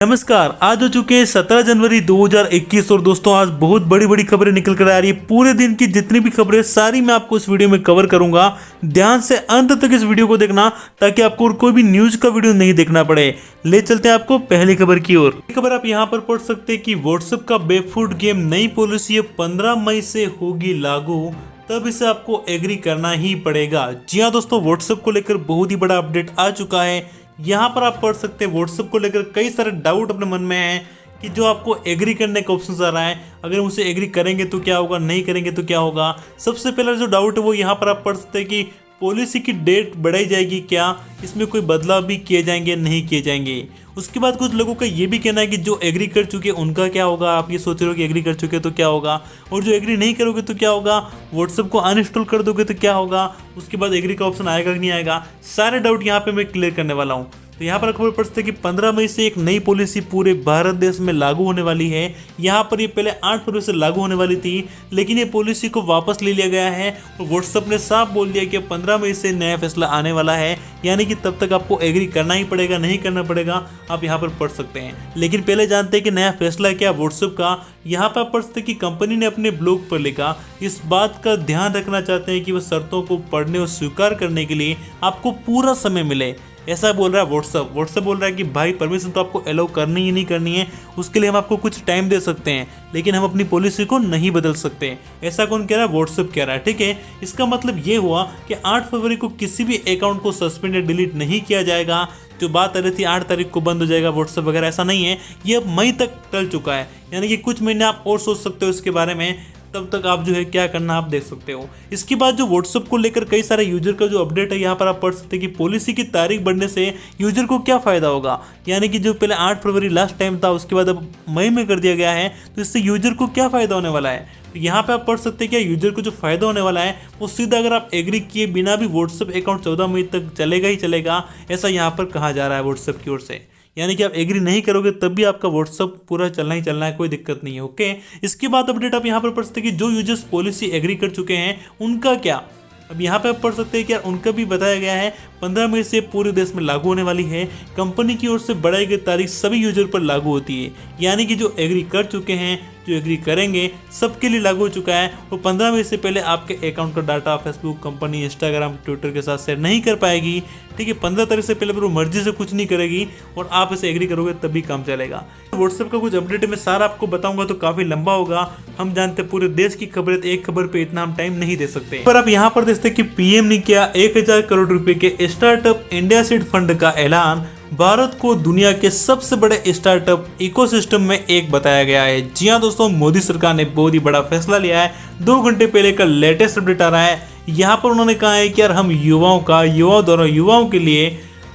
नमस्कार। आज हो चुके हैं 17 जनवरी 2021 और दोस्तों आज बहुत बड़ी बड़ी खबरें निकल कर आ रही है। पूरे दिन की जितनी भी खबरें सारी मैं आपको इस वीडियो में कवर करूंगा। ध्यान से अंत तक इस वीडियो को देखना ताकि आपको और कोई भी न्यूज का वीडियो नहीं देखना पड़े। ले चलते हैं आपको पहली खबर की ओर। खबर आप यहाँ पर पढ़ सकते हैं कि व्हाट्सएप का बेफूट गेम नई पॉलिसी 15 मई से होगी लागू, तब इसे आपको एग्री करना ही पड़ेगा। जी हाँ दोस्तों, व्हाट्सएप को लेकर बहुत ही बड़ा अपडेट आ चुका है। यहाँ पर आप पढ़ सकते हैं व्हाट्सएप को लेकर कई सारे डाउट अपने मन में हैं कि जो आपको एग्री करने का ऑप्शन आ रहा है, अगर उसे एग्री करेंगे तो क्या होगा, नहीं करेंगे तो क्या होगा। सबसे पहला जो डाउट है वो यहाँ पर आप पढ़ सकते हैं कि पॉलिसी की डेट बढ़ाई जाएगी क्या, इसमें कोई बदलाव भी किए जाएंगे नहीं किए जाएंगे। उसके बाद कुछ लोगों का ये भी कहना है कि जो एग्री कर चुके उनका क्या होगा। आप ये सोच रहे हो कि एग्री कर चुके तो क्या होगा, और जो एग्री नहीं करोगे तो क्या होगा, व्हाट्सएप को अनइंस्टॉल कर दोगे तो क्या होगा, उसके बाद एग्री का ऑप्शन आएगा कि नहीं आएगा। सारे डाउट यहाँ पे मैं क्लियर करने वाला हूँ। तो यहाँ पर खबर पढ़ सकते हैं कि 15 मई से एक नई पॉलिसी पूरे भारत देश में लागू होने वाली है। यहाँ पर ये पहले 8 फरवरी से लागू होने वाली थी, लेकिन ये पॉलिसी को वापस ले लिया गया है और व्हाट्सएप ने साफ बोल दिया कि 15 मई से नया फैसला आने वाला है, यानी कि तब तक आपको एग्री करना ही पड़ेगा, नहीं करना पड़ेगा। आप यहाँ पर पढ़ सकते हैं। लेकिन पहले जानते हैं कि नया फैसला क्या व्हाट्सएप का। यहाँ पर पढ़ सकते हैं कि कंपनी ने अपने ब्लॉग पर लिखा, इस बात का ध्यान रखना चाहते हैं कि वह शर्तों को पढ़ने और स्वीकार करने के लिए आपको पूरा समय मिले। ऐसा बोल रहा है व्हाट्सएप बोल रहा है कि भाई परमिशन तो आपको अलाउ करनी ही नहीं करनी है, उसके लिए हम आपको कुछ टाइम दे सकते हैं, लेकिन हम अपनी पॉलिसी को नहीं बदल सकते। ऐसा कौन कह रहा है? व्हाट्सएप कह रहा है। ठीक है, इसका मतलब ये हुआ कि 8 फरवरी को किसी भी अकाउंट को सस्पेंड या डिलीट नहीं किया जाएगा। जो बात आ रही थी 8 तारीख को बंद हो जाएगा व्हाट्सएप वगैरह, ऐसा नहीं है। ये अब मई तक टल चुका है, यानी कि कुछ महीने आप और सोच सकते हो इसके बारे में। तब तक आप जो है क्या करना आप देख सकते हो। इसके बाद जो व्हाट्सएप को लेकर कई सारे यूजर का जो अपडेट है, यहाँ पर आप पढ़ सकते हैं कि पॉलिसी की तारीख बढ़ने से यूजर को क्या फायदा होगा। यानी कि जो पहले 8 फरवरी लास्ट टाइम था, उसके बाद अब मई में कर दिया गया है, तो इससे यूजर को क्या फायदा होने वाला है। तो यहाँ पे आप पढ़ सकते हैं कि यूजर को जो फायदा होने वाला है वो सीधा अगर आप एग्री किए बिना भी व्हाट्सएप अकाउंट 14 मई तक चलेगा ही चलेगा, ऐसा यहाँ पर कहा जा रहा है व्हाट्सएप की ओर से। यानी कि आप एग्री नहीं करोगे तब भी आपका व्हाट्सएप पूरा चलना ही चलना है, कोई दिक्कत नहीं है। ओके, इसके बाद अपडेट आप यहाँ पर पढ़ सकते हैं कि जो यूजर्स पॉलिसी एग्री कर चुके हैं उनका क्या। अब यहाँ पे आप पढ़ सकते हैं कि यार उनका भी बताया गया है 15 मई से पूरे देश में लागू होने वाली है। कंपनी की ओर से बढ़ाई गई तारीख सभी यूजर पर लागू होती है, यानी कि जो एग्री कर चुके हैं, जो एग्री करेंगे, सबके लिए लागू हो चुका है। और 15 मई से पहले आपके अकाउंट का data Facebook company Instagram Twitter के साथ शेयर नहीं कर पाएगी। ठीक है, 15 तारीख से पहले वो मर्जी से कुछ नहीं करेगी और आप इसे एग्री करोगे तभी काम चलेगा। व्हाट्सएप का कुछ अपडेट मैं सारा आपको बताऊंगा तो काफी लंबा होगा। हम जानते हैं पूरे देश की खबरें, एक खबर पे इतना हम टाइम नहीं दे सकते। पर आप यहाँ पर देखते हैं कि पीएम ने किया 1000 करोड़ रुपए के स्टार्टअप इंडिया सीड फंड का ऐलान। भारत को दुनिया के सबसे बड़े स्टार्टअप इकोसिस्टम में एक बताया गया है। जी हाँ दोस्तों, मोदी सरकार ने बहुत ही बड़ा फैसला लिया है। 2 घंटे पहले का लेटेस्ट अपडेट आ रहा है। यहाँ पर उन्होंने कहा है कि यार हम युवाओं के लिए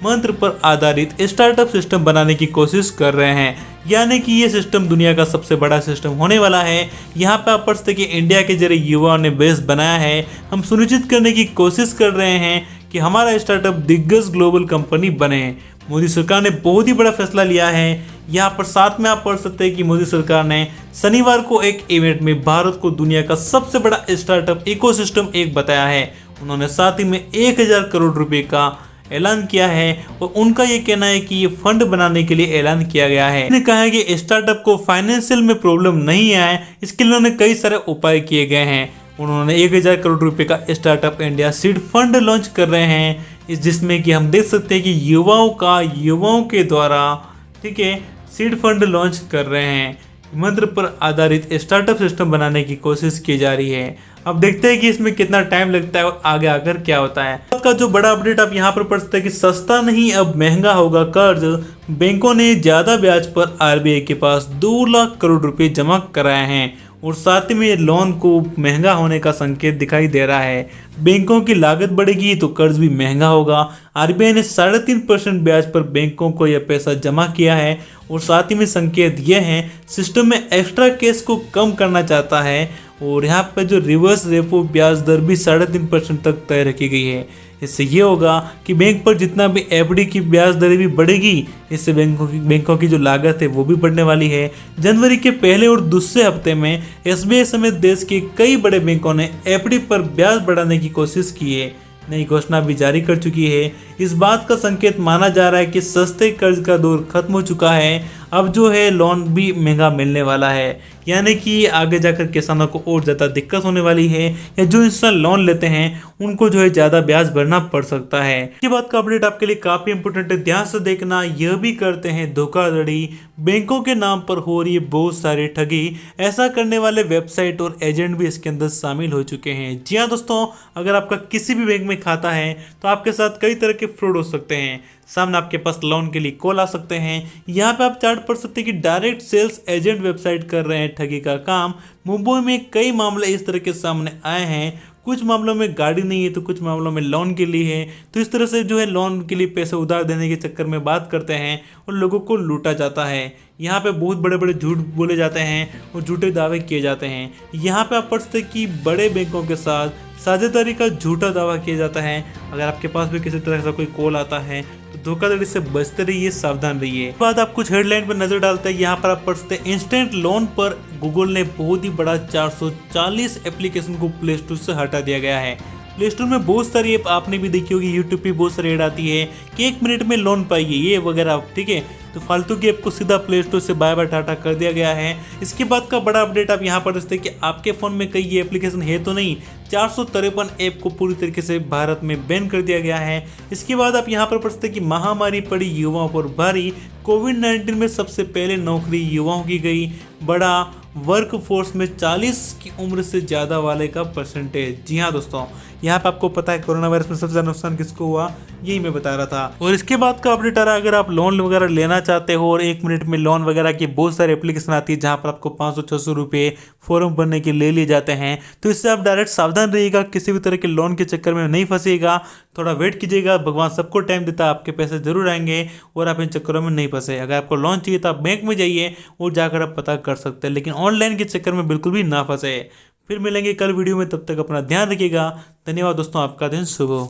मंत्र पर आधारित स्टार्टअप सिस्टम बनाने की कोशिश कर रहे हैं, यानी कि ये सिस्टम दुनिया का सबसे बड़ा सिस्टम होने वाला है। यहाँ पे आप पढ़ सकते कि इंडिया के जरिए युवाओं ने बेस बनाया है। हम सुनिश्चित करने की कोशिश कर रहे हैं कि हमारा स्टार्टअप दिग्गज ग्लोबल कंपनी बने। मोदी सरकार ने बहुत ही बड़ा फैसला लिया है। यहाँ पर साथ में आप पढ़ सकते हैं कि मोदी सरकार ने शनिवार को एक इवेंट में भारत को दुनिया का सबसे बड़ा स्टार्टअप इकोसिस्टम एक बताया है। उन्होंने साथ ही में 1000 करोड़ रुपए का ऐलान किया है और उनका ये कहना है कि ये फंड बनाने के लिए ऐलान किया गया है। उन्होंने कहा है कि स्टार्टअप को फाइनेंशियल में प्रॉब्लम नहीं आए, इसके लिए उन्होंने कई सारे उपाय किए गए हैं। उन्होंने 1000 करोड़ रुपए का startup India seed fund launch कर रहे हैं, जिसमें कि हम देख सकते हैं कि युवाओं के द्वारा, ठीक है, सीड फंड लॉन्च कर रहे हैं। मंत्र पर आधारित स्टार्टअप सिस्टम बनाने की कोशिश की जा रही है। अब देखते हैं कि इसमें कितना टाइम लगता है और आगे आकर क्या होता है। का जो बड़ा अपडेट आप यहाँ पर पढ़ सकते हैं कि सस्ता नहीं अब महंगा होगा कर्ज। बैंकों ने ज्यादा ब्याज पर आरबीआई के पास 2 लाख करोड़ रुपए जमा कराए हैं और साथ ही में लोन को महंगा होने का संकेत दिखाई दे रहा है। बैंकों की लागत बढ़ेगी तो कर्ज भी महंगा होगा। आरबीआई ने 3.5% ब्याज पर बैंकों को यह पैसा जमा किया है और साथ ही में संकेत यह है सिस्टम में एक्स्ट्रा कैश को कम करना चाहता है। और यहाँ पर जो रिवर्स रेपो ब्याज दर भी 3.5% तक तय रखी गई है। इससे ये होगा कि बैंक पर जितना भी एफडी की ब्याज दरें भी बढ़ेगी, इससे बैंकों की जो लागत है वो भी बढ़ने वाली है। जनवरी के पहले और दूसरे हफ्ते में एसबीआई समेत देश के कई बड़े बैंकों ने एफडी पर ब्याज बढ़ाने की कोशिश की है। नई घोषणा भी जारी कर चुकी है। इस बात का संकेत माना जा रहा है कि सस्ते कर्ज का दौर खत्म हो चुका है। अब जो है लोन भी महंगा मिलने वाला है, यानी कि आगे जाकर किसानों को और ज़्यादा दिक्कत होने वाली है, या जो इंसान लोन लेते हैं उनको जो है ज़्यादा ब्याज भरना पड़ सकता है। ये बात का अपडेट आपके लिए काफ़ी इंपोर्टेंट है, ध्यान से देखना। यह भी करते हैं धोखाधड़ी, बैंकों के नाम पर हो रही है बहुत सारी ठगी। ऐसा करने वाले वेबसाइट और एजेंट भी इसके अंदर शामिल हो चुके हैं। जी हाँ दोस्तों, अगर आपका किसी भी बैंक में खाता है तो आपके साथ कई तरह के फ्रॉड हो सकते हैं। सामने आपके पास लोन के लिए कॉल आ सकते हैं। यहाँ पे आप चार्ट पढ़ सकते हैं कि डायरेक्ट सेल्स एजेंट वेबसाइट कर रहे हैं ठगी का काम। मुंबई में कई मामले इस तरह के सामने आए हैं। कुछ मामलों में गाड़ी नहीं है तो कुछ मामलों में लोन के लिए है। तो इस तरह से जो है लोन के लिए पैसे उधार देने के चक्कर में बात करते हैं और लोगों को लूटा जाता है। यहाँ पे बहुत बड़े बड़े झूठ बोले जाते हैं और झूठे दावे किए जाते हैं। यहाँ पे आप पढ़ सकते हैं कि बड़े बैंकों के साथ साझेदारी का झूठा दावा किया जाता है। अगर आपके पास भी किसी तरह का कोई कॉल आता है तो धोखाधड़ी से बचते रहिए, सावधान रहिए। बाद आप कुछ हेडलाइन पर नजर डालते हैं। यहाँ पर आप पढ़ सकते हैं इंस्टेंट लोन पर गूगल ने बहुत ही बड़ा 440 एप्लीकेशन को प्ले स्टोर से हटा दिया गया है। प्ले स्टोर में बहुत सारी ऐप आपने भी देखी होगी, यूट्यूब पे बहुत सारी ऐड आती है कि 1 मिनट में लोन पाइए ये वगैरह, ठीक है। तो फालतू की ऐप को सीधा प्ले स्टोर से बाय बाय टाटा कर दिया गया है। इसके बाद का बड़ा अपडेट आप यहाँ पर देखते हैं कि आपके फ़ोन में कहीं ये एप्लीकेशन है तो नहीं। 453 ऐप को पूरी तरीके से भारत में बैन कर दिया गया है। इसके बाद आप यहाँ पर पढ़ सकते हैं कि महामारी पड़ी युवाओं पर भारी। कोविड-19 में सबसे पहले नौकरी युवाओं की गई। बड़ा वर्क फोर्स में 40 की उम्र से ज़्यादा वाले का परसेंटेज। जी हाँ दोस्तों, यहाँ पे आपको पता है कोरोना वायरस में सबसे ज़्यादा नुकसान किसको हुआ, यही मैं बता रहा था। और इसके बाद का अपडेट आ रहा है, अगर आप लोन वगैरह लेना चाहते हो और 1 मिनट में लोन वगैरह की बहुत सारी एप्लीकेशन आती है जहाँ पर आपको 500-600 रुपये फॉर्म भरने के ले लिए जाते हैं। तो इससे आप डायरेक्ट सावधान रहिएगा, किसी भी तरह के लोन के चक्कर में नहीं फंसिएगा। थोड़ा वेट कीजिएगा, भगवान सबको टाइम देता है, आपके पैसे जरूर आएंगे और आप इन चक्करों में नहीं फंसे। अगर आपको लोन चाहिए तो आप बैंक में जाइए और जाकर आप पता कर सकते हैं, लेकिन ऑनलाइन के चक्कर में बिल्कुल भी ना फंसे। फिर मिलेंगे कल वीडियो में, तब तक अपना ध्यान रखिएगा। धन्यवाद दोस्तों, आपका दिन शुभ हो।